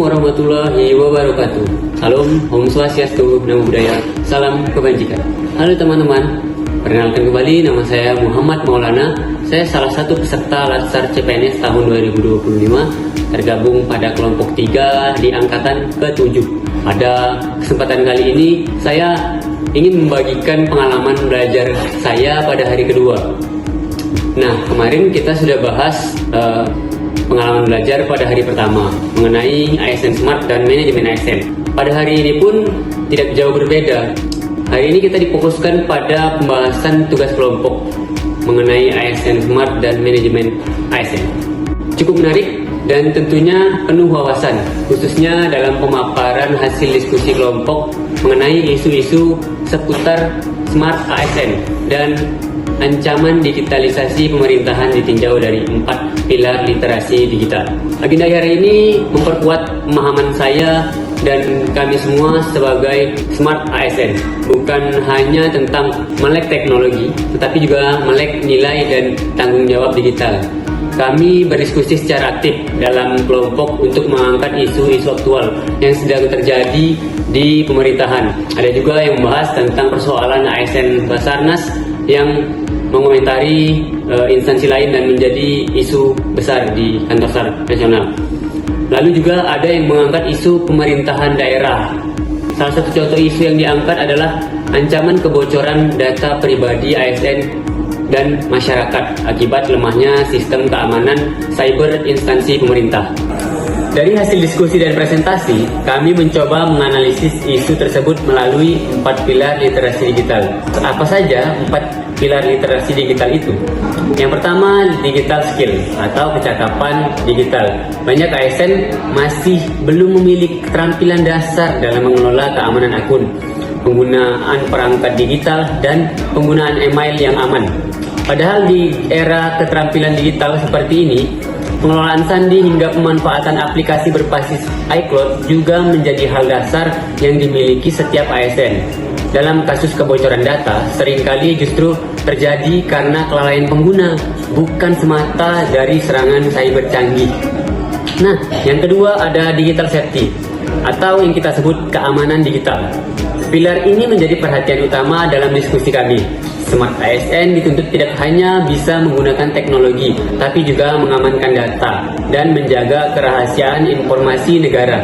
warahmatullahi wabarakatuh. Salam, Om Swastiastu, Namo Buddhaya, salam kebajikan. Halo teman-teman, perkenalkan kembali nama saya Muhammad Maulana. Saya salah satu peserta Latsar CPNS tahun 2025, tergabung pada kelompok 3 di angkatan ke-7. Pada kesempatan kali ini, saya ingin membagikan pengalaman belajar saya pada hari kedua. Nah, kemarin kita sudah bahas pengalaman belajar pada hari pertama mengenai ASN Smart dan manajemen ASN. Pada hari ini pun tidak jauh berbeda. Hari ini kita difokuskan pada pembahasan tugas kelompok mengenai ASN Smart dan manajemen ASN. Cukup menarik dan tentunya penuh wawasan, khususnya dalam pemaparan hasil diskusi kelompok mengenai isu-isu seputar Smart ASN dan ancaman digitalisasi pemerintahan ditinjau dari 4 pilar literasi digital. Agenda hari ini memperkuat pemahaman saya dan kami semua sebagai Smart ASN. Bukan hanya tentang melek teknologi, tetapi juga melek nilai dan tanggung jawab digital. Kami berdiskusi secara aktif dalam kelompok untuk mengangkat isu-isu aktual yang sedang terjadi di pemerintahan. Ada juga yang membahas tentang persoalan ASN Basarnas yang mengomentari instansi lain dan menjadi isu besar di kantor SAR nasional. Lalu juga ada yang mengangkat isu pemerintahan daerah. Salah satu contoh isu yang diangkat adalah ancaman kebocoran data pribadi ASN dan masyarakat akibat lemahnya sistem keamanan cyber instansi pemerintah. Dari hasil diskusi dan presentasi, kami mencoba menganalisis isu tersebut melalui 4 pilar literasi digital. Apa saja 4 pilar literasi digital itu? Yang pertama, digital skill atau kecakapan digital. Banyak ASN masih belum memiliki keterampilan dasar dalam mengelola keamanan akun, penggunaan perangkat digital, dan penggunaan email yang aman. Padahal di era keterampilan digital seperti ini, pengelolaan sandi hingga pemanfaatan aplikasi berbasis iCloud juga menjadi hal dasar yang dimiliki setiap ASN. Dalam kasus kebocoran data, seringkali justru terjadi karena kelalaian pengguna, bukan semata dari serangan cyber canggih. Nah, yang kedua ada digital safety, atau yang kita sebut keamanan digital. Pilar ini menjadi perhatian utama dalam diskusi kami. Smart ASN dituntut tidak hanya bisa menggunakan teknologi, tapi juga mengamankan data dan menjaga kerahasiaan informasi negara.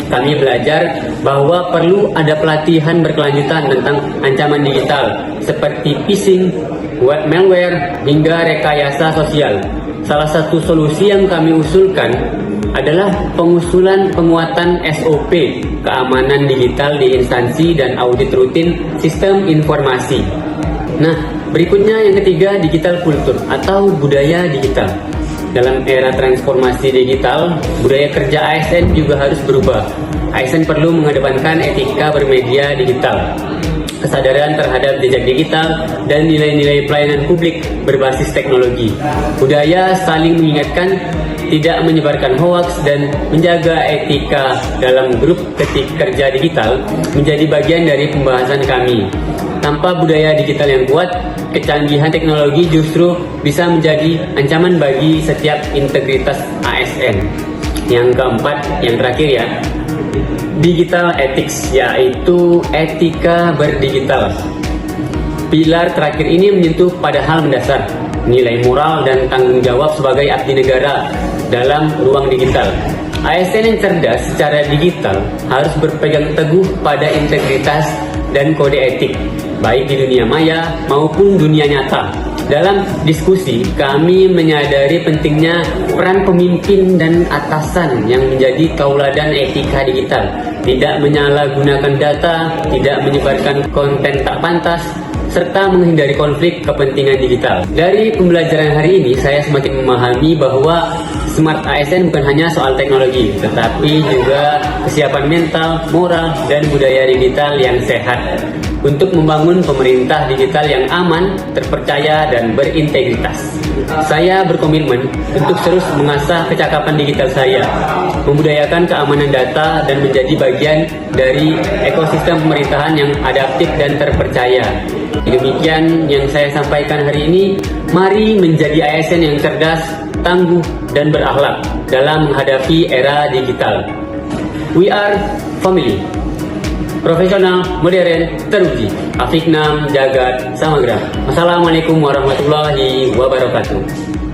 Kami belajar bahwa perlu ada pelatihan berkelanjutan tentang ancaman digital seperti phishing, web malware, hingga rekayasa sosial. Salah satu solusi yang kami usulkan adalah pengusulan penguatan SOP keamanan digital di instansi dan audit rutin sistem informasi. Nah, berikutnya yang ketiga, digital kultur atau budaya digital. Dalam era transformasi digital, budaya kerja ASN juga harus berubah. ASN perlu mengedepankan etika bermedia digital, kesadaran terhadap jejak digital, dan nilai-nilai pelayanan publik berbasis teknologi. Budaya saling mengingatkan, tidak menyebarkan hoaks, dan menjaga etika dalam grup ketik kerja digital menjadi bagian dari pembahasan kami. Tanpa budaya digital yang kuat, kecanggihan teknologi justru bisa menjadi ancaman bagi setiap integritas ASN. Yang keempat, yang terakhir ya, digital ethics, yaitu etika berdigital. Pilar terakhir ini menyentuh pada hal mendasar, nilai moral dan tanggung jawab sebagai abdi negara dalam ruang digital. ASN yang cerdas secara digital harus berpegang teguh pada integritas dan kode etik, baik di dunia maya maupun dunia nyata. Dalam diskusi, kami menyadari pentingnya peran pemimpin dan atasan yang menjadi tauladan etika digital, tidak menyalahgunakan data, tidak menyebarkan konten tak pantas, serta menghindari konflik kepentingan digital. Dari pembelajaran hari ini, saya semakin memahami bahwa Smart ASN bukan hanya soal teknologi, tetapi juga kesiapan mental, moral, dan budaya digital yang sehat untuk membangun pemerintah digital yang aman, terpercaya, dan berintegritas. Saya berkomitmen untuk terus mengasah kecakapan digital saya, membudayakan keamanan data, dan menjadi bagian dari ekosistem pemerintahan yang adaptif dan terpercaya. Demikian yang saya sampaikan hari ini. Mari menjadi ASN yang cerdas, tangguh, dan berakhlak dalam menghadapi era digital. We are family. Profesional, modern, teruji. Afiknam, Jagat, Samagra. Wassalamualaikum warahmatullahi wabarakatuh.